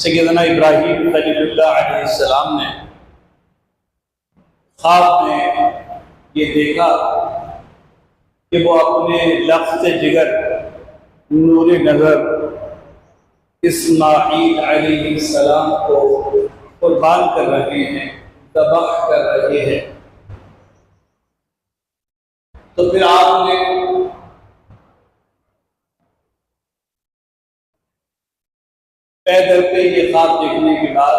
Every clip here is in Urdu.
سیدنا ابراہیم خلیل اللہ علیہ السلام نے خواب میں یہ دیکھا کہ وہ اپنے لفظ جگر نور نظر اسماعیل علیہ السلام کو قربان کر رہے ہیں، ذبح کر رہے ہیں۔ تو پھر آپ نے پیدل پہ یہ خواب دیکھنے کے بعد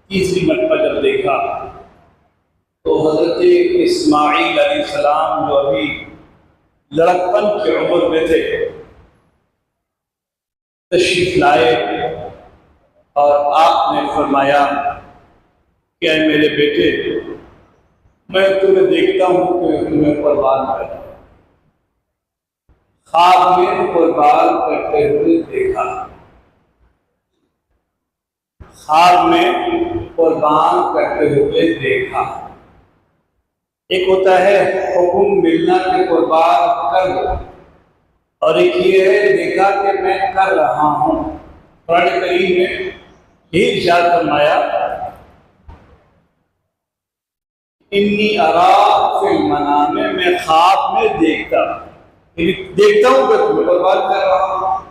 تیسری مرتبہ جب دیکھا تو حضرت اسماعیل علیہ السلام جو ابھی لڑکپن کی عمر میں تھے تشریف لائے اور آپ نے فرمایا کہ اے میرے بیٹے، میں تمہیں دیکھتا ہوں کہ تمہیں قربان کر رہا ہوں۔ خواب میں قربان کرتے ہوئے دیکھا، خواب میں قربان کرتے ہوئے دیکھا۔ ایک ہوتا ہے حکم ملنا کہ قربان کر دو، اور ایک یہ ہے دیکھا کہ میں کر رہا ہوں۔ قرآن کریم میں یہ ارشاد فرمایا انی اراک فی المنام، میں خواب میں دیکھتا ہوں کہ تمہیں قربان کر رہا ہوں۔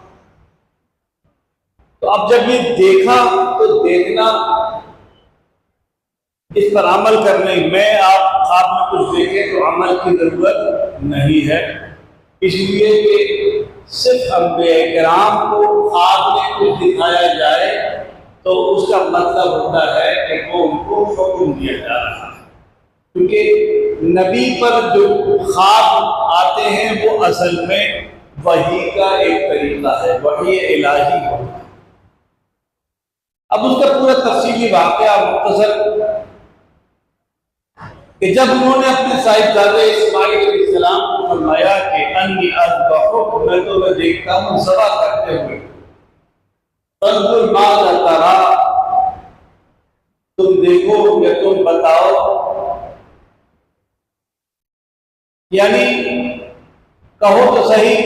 تو اب جب یہ دیکھا تو دیکھنا اس پر عمل کرنے، میں آپ خواب میں کچھ دیکھیں تو عمل کی ضرورت نہیں ہے، اس لیے کہ صرف انبیاء کرام کو خواب میں کچھ دکھایا جائے تو اس کا مطلب ہوتا ہے کہ وہ ان کو حکم دیا جا رہا ہے، کیونکہ نبی پر جو خواب آتے ہیں وہ اصل میں وحی کا ایک طریقہ ہے، وحی الہی ہے۔ اب اس کا پورا تفصیلی واقعہ مختصر کہ جب انہوں نے اپنے صاحبزادے اسماعیل علیہ السلام کو فرمایا کہ انی اذبحک، میں تمہیں دیکھتا ہوں ذبح کرتے ہوئے، فانظر ماذا تری، تم دیکھو یا تم بتاؤ، یعنی کہو تو صحیح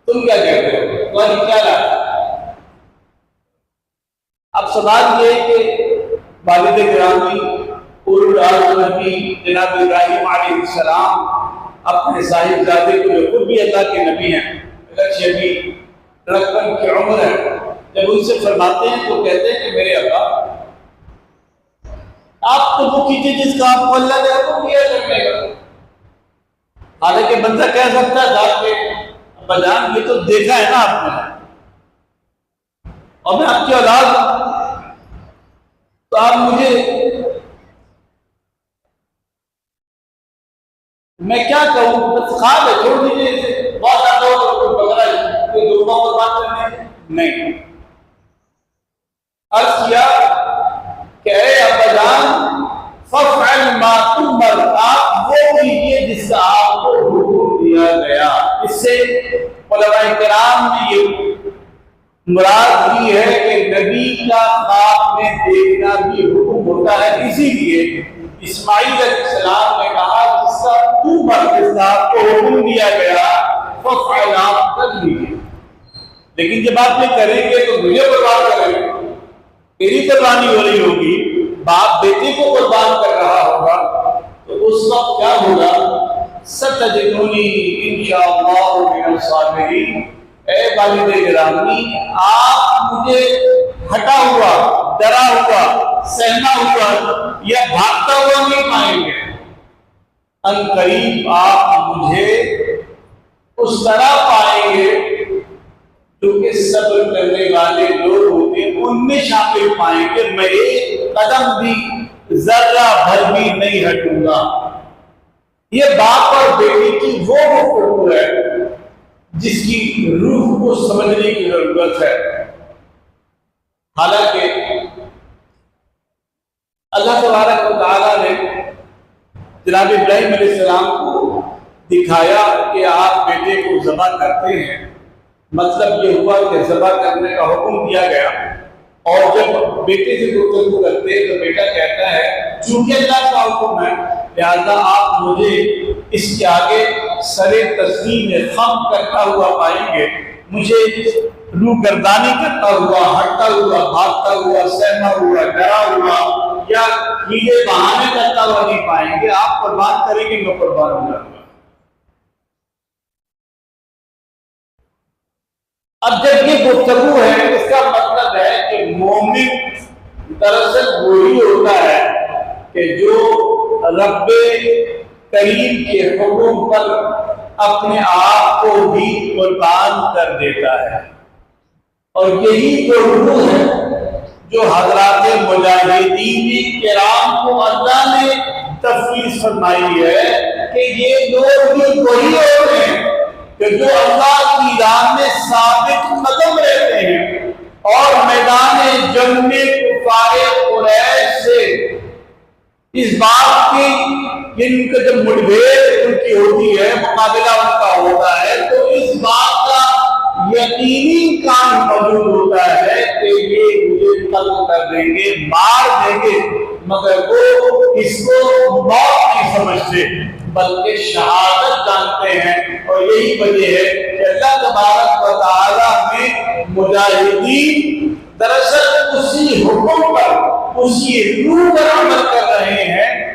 تم کیا کہتے ہو، تمہاری کیا رائے ہے؟ اب سوال یہ ہے کہ والد گرامی نبی جناب ابراہیم علیہ السلام اپنے صاحبزادے کو جو خود بھی اللہ کے نبی ہیں، اگرچہ ابھی لڑکپن کی عمر ہے، جب ان سے فرماتے ہیں تو کہتے ہیں کہ میرے ابا آپ تو وہ کیجیے جس کا آپ کو اللہ نے حکم کیا کرنے کا۔ حالانکہ بندہ کہہ سکتا ہے ذات میں ابا جان یہ تو دیکھا ہے نا آپ نے، اور میں آپ کی اولاد ہوں، تو آپ مجھے میں کیا کہوں، بس خواب ہے چھوڑ دیجیے اسے، بہت زیادہ ہو تو کوئی پکڑا ہے کوئی دونوں پر بات کرنے نہیں۔ عرض کیا کہ اے ابا جان فافعل ما تؤمر، آپ وہ کیجیے جس کا آپ کو حکم دیا گیا۔ اس سے علماء کرام نے یہ مراد کی ہے کہ نبی کا خواب میں دیکھنا بھی حکم ہوتا ہے، اسی لیے اسماعیل علیہ السلام نے کہا جس کا جس کا آپ کو حکم دیا گیا فافعل، آپ کر لیجیے، لیکن جب آپ یہ کریں گے تو مجھے قربان کریں گے، تیری قربانی ہو رہی ہوگی، باپ بیٹے کو قربان کر رہا ہوگا، تو اس وقت کیا ہوگا، ستجدونی انشاءاللہ من الصابرین۔ اے والد گرامی، آپ مجھے ہٹا ہوا، ڈرا ہوا، سہما ہوا یا بھاگتا ہوا نہیں پائیں گے، ان قریب آپ مجھے اس طرح پائیں گے جو کہ صبر کرنے والے لوگ ہوتے ہیں ان میں شامل پائیں گے، میں ایک قدم بھی ذرہ بھر بھی نہیں ہٹوں گا۔ یہ باپ اور بیٹی کی وہ گفتگو ہے جس کی روح کو سمجھنے کی ضرورت ہے۔ حالانکہ اللہ تبارک و تعالیٰ نے جناب ابراہیم علیہ السلام کو دکھایا کہ آپ بیٹے کو ذبح کرتے ہیں، مطلب یہ ہوا کہ ذبح کرنے کا حکم دیا گیا، اور جب بیٹے سے گفتگو کرتے ہیں تو بیٹا کہتا ہے چونکہ اللہ کا حکم ہے لہذا آپ مجھے اس کے آگے سر تسلیم خم کرتا ہوا پائیں گے، مجھے روح گردانی کرتا ہوا، ہٹتا ہوا، بھاگتا ہوا، سہما ہوا، ڈرا ہوا یا ہیلے بہانے کرتا ہوا نہیں پائیں گے۔ آپ قربان کریں گے، میں قربان ہو جاؤں گا۔ اب جب یہ گفتگو ہے، اس کا مطلب ہے کہ مومن دراصل وہی ہوتا ہے کہ جو رب کریم کے حکم پر اپنے آپ کو بھی قربان کر دیتا ہے، اور یہی وہ روح ہے جو حضرات مجاہدین کرام کو اللہ نے تفویض فرمائی ہے کہ یہ لوگ بھی وہی ہوتے ہیں کہ جو اللہ کی راہ میں ثابت قدم رہتے ہیں اور میدان جنگ میں کفار قریش سے اس بات کی ان کا جب مڑبھیڑ ان کی ہوتی ہے، مقابلہ ان کا ہوتا ہے، تو اس بات کا یقینی کام موجود ہوتا ہے کہ یہ مجھے قتل کر دیں گے، مار دیں گے، مگر وہ اس کو موت نہیں سمجھتے بلکہ شہادت جانتے ہیں۔ اور یہی وجہ ہے کہ اللہ تبارک و تعالی میں مجاہدین دراصل اسی حکم پر، اسی روح پر عمل کر رہے ہیں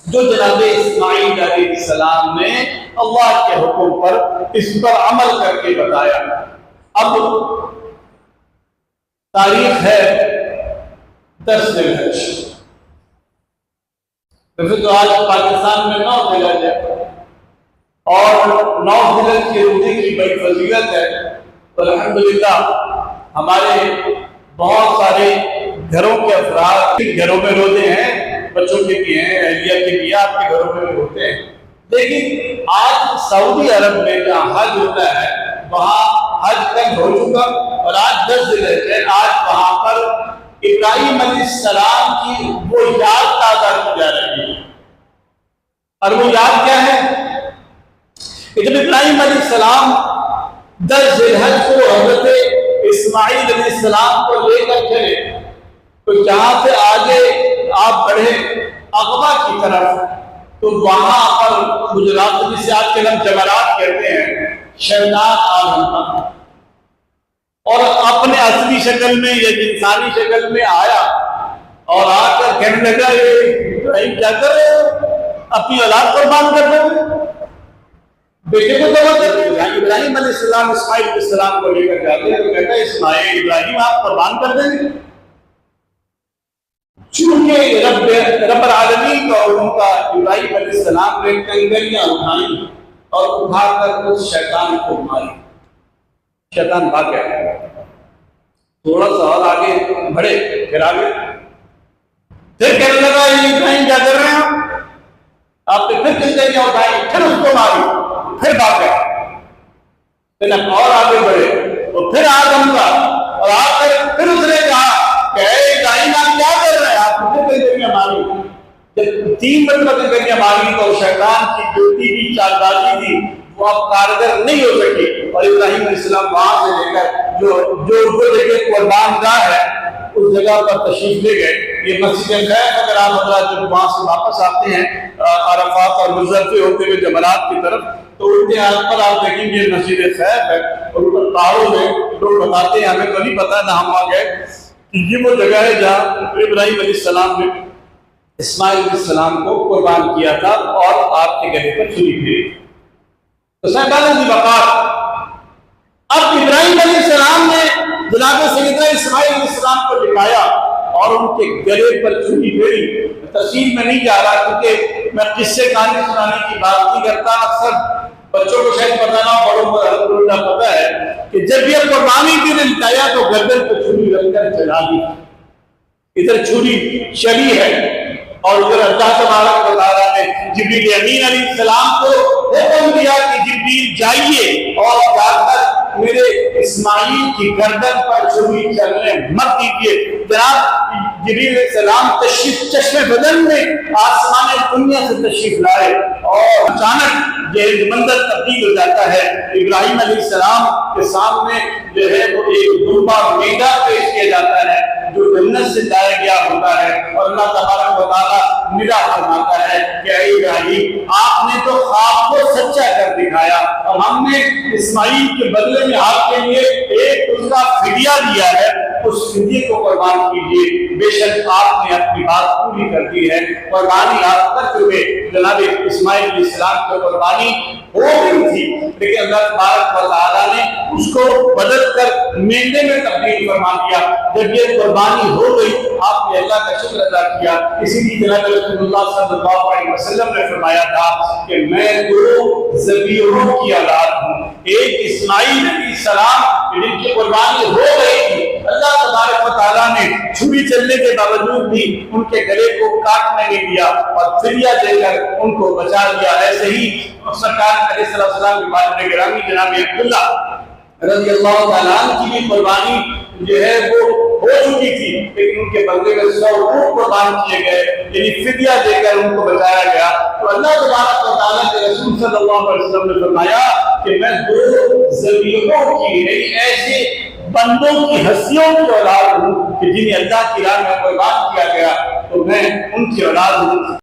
جو جناب اسماعیل علیہ السلام نے اللہ کے حکم پر اس پر عمل کر کے بتایا۔ اب تاریخ ہے 10 ذی الحج، ویسے تو آج پاکستان میں 9 ذی الحج ہے اور 9 ذی الحج کے روزے کی بڑی فضیلت ہے۔ تو الحمدللہ ہمارے بہت سارے گھروں کے افراد گھروں میں روزے ہیں، بچوں کے بھی ہیں، اہلیہ کے بھی، آپ کے گھروں میں بھی ہوتے ہیں، لیکن آج سعودی عرب میں جہاں حج ہوتا ہے وہاں حج کل ہو چکا اور آج 10 ذی الحج ہے۔ آج وہاں پر ابراہیم علیہ السلام کی وہ یاد تازہ کی جا رہی ہے، اور وہ یاد کیا ہے کہ جب ابراہیم علیہ السلام 10 ذی الحج کو حضرت اسماعیل علیہ السلام کو لے کر چلے تو جہاں سے آگے آپ بڑھے عقبہ کی طرف تو وہاں پر گجرات جسے آج کے نام جمرات کہتے ہیں، شیطان آدم اور اپنے اصلی شکل میں یا انسانی شکل میں آیا اور آ کر کہنے لگا ابراہیم کیا کر رہے ہو، اپنی اولاد قربان کر دو گے، بیٹے کو دعوت کر دو۔ ابراہیم علیہ السلام اسماعیل علیہ السلام کو لے کر جاتے ہیں تو کہتا ہے اسماعیل ابراہیم آپ قربان کر دیں گے؟ چونکہ رب العالمین کا ان کا ابراہیم علیہ السلام نے کنگریاں اٹھائیں اور اٹھا کر اس شیطان کو ماری، شیطان بھاگ گیا۔ تھوڑا سا اور آگے بڑھے، پھر آگے پھر کہنے لگا یہ ابراہیم کیا کر رہے ہیں آپ نے پھر کنگریاں اٹھائی، پھر اس کو ماری، پھر بھاگ گیا۔ پھر اور آگے بڑھے اور پھر آدم کا، اور آ کر پھر اس نے کہا کہ اے ابراہیم آپ کیا کر رہے ہیں، آپ نے پھر کنگریاں ماری۔ جب 3 مرتبہ کنگریاں ماری تو شیطان کی جوتی بھی چالبازی تھی وہ اب کارگر نہیں ہو سکی، اور ابراہیم علیہ السلام وہاں سے لے کر جو جگہ قربان گاہ ہے اس جگہ پر تشریف لے گئے۔ یہ مسجد خیف، اگر آپ حضرات جب وہاں سے واپس آتے ہیں عرفات اور مزدلفہ ہوتے ہوئے جمرات کی طرف تو الٹے ہاتھ پر آپ دیکھیں گے مسجد خیف ہے، اور اوپر پہاڑوں میں لوگ بتاتے ہیں، ہمیں تو نہیں پتا نہ ہم وہاں گئے، یہ وہ جگہ ہے جہاں ابراہیم علیہ السلام نے اسماعیل علیہ السلام کو قربان کیا تھا اور آپ کے گلے پر چھری پھیری۔ تو صاحبان دی وقار، اب ابراہیم علیہ السلام نے جناب سیدنا اسماعیل علیہ السلام کو لٹایا اور ان کے گلے پر چھری پھیری۔ تفصیل میں نہیں جا رہا کیونکہ میں قصے کہانی سنانے کی بات نہیں کرتا، اکثر بچوں کو شاید پتہ نہ، بڑوں کو الحمدللہ پتہ ہے کہ جب یہ قربانی کے لیے لٹایا تو گردن پر چھری رکھ کر چلا دی، ادھر چھری چلی ہے اور ادھر اللہ تبارک و تعالیٰ نے جبریل امین علیہ السلام کو حکم دیا کہ جبریل جائیے اور جا کر میرے اسماعیل کی گردن پر چھری چلنے مت دیجیے۔ جناب جبریل علیہ السلام تشریف چشم بدن میں آسمان دنیا سے تشریف لائے اور اچانک یہ منظر تبدیل ہو جاتا ہے۔ ابراہیم علیہ السلام کے سامنے جو ہے وہ ایک دمبا میڈا پیش کیا جاتا ہے جو جنت سے لایا گیا ہوتا ہے، اور اللہ تبارک و تعالیٰ ندا فرماتا ہے کہ اے ابراہیم آپ نے تو خواب کو سچا کر دکھایا اور ہم نے اسماعیل کے بدلے میں آپ کے لیے ایک ان کا فدیہ دیا ہے، اس فدیے کو قربان کیجیے۔ بے شک آپ نے اپنی بات پوری کر دی ہے، قربانی آپ کر چکے۔ جناب اسماعیل علیہ السلام کی قربانی ہو گئی تھی، لیکن اللہ تبارک و تعالیٰ نے اس کو بدل کر مینڈے میں تبدیل فرما دیا۔ جب یہ قربانی ہو گئی آپ نے اللہ کا شکر ادا کیا۔ اسی لیے جناب رسول اللہ صلی اللہ علیہ وسلم نے فرمایا تھا کہ میں دو ذبیحوں کی اولاد ہوں، ایک اسماعیل علیہ السلام جن کی قربانی ہو گئی تھی، اللہ تبارک و تعالیٰ نے چھری چلنے کے باوجود بھی ان کے گلے کو کاٹنے نہیں دیا اور فدیہ دے کر ان کو بچا لیا۔ ایسے ہی سرکار علیہ السلام کے والد گرامی جناب عبداللہ رضی اللہ تعالیٰ عنہ کی بھی قربانی جو ہے وہ ہو چکی تھی، لیکن ان کے بدلے میں 100 اونٹ قربان کیے گئے، یعنی فدیہ دے کر ان کو بچایا گیا۔ تو اللہ تبارک و تعالیٰ کے رسول صلی اللہ علیہ وسلم نے فرمایا کہ میں دو ذبیحوں کی ایسے بندوں کی ہستیوں کی اولاد ہوں کہ جنہیں اللہ کی راہ میں قربان کیا گیا، تو میں ان کی اولاد ہوں۔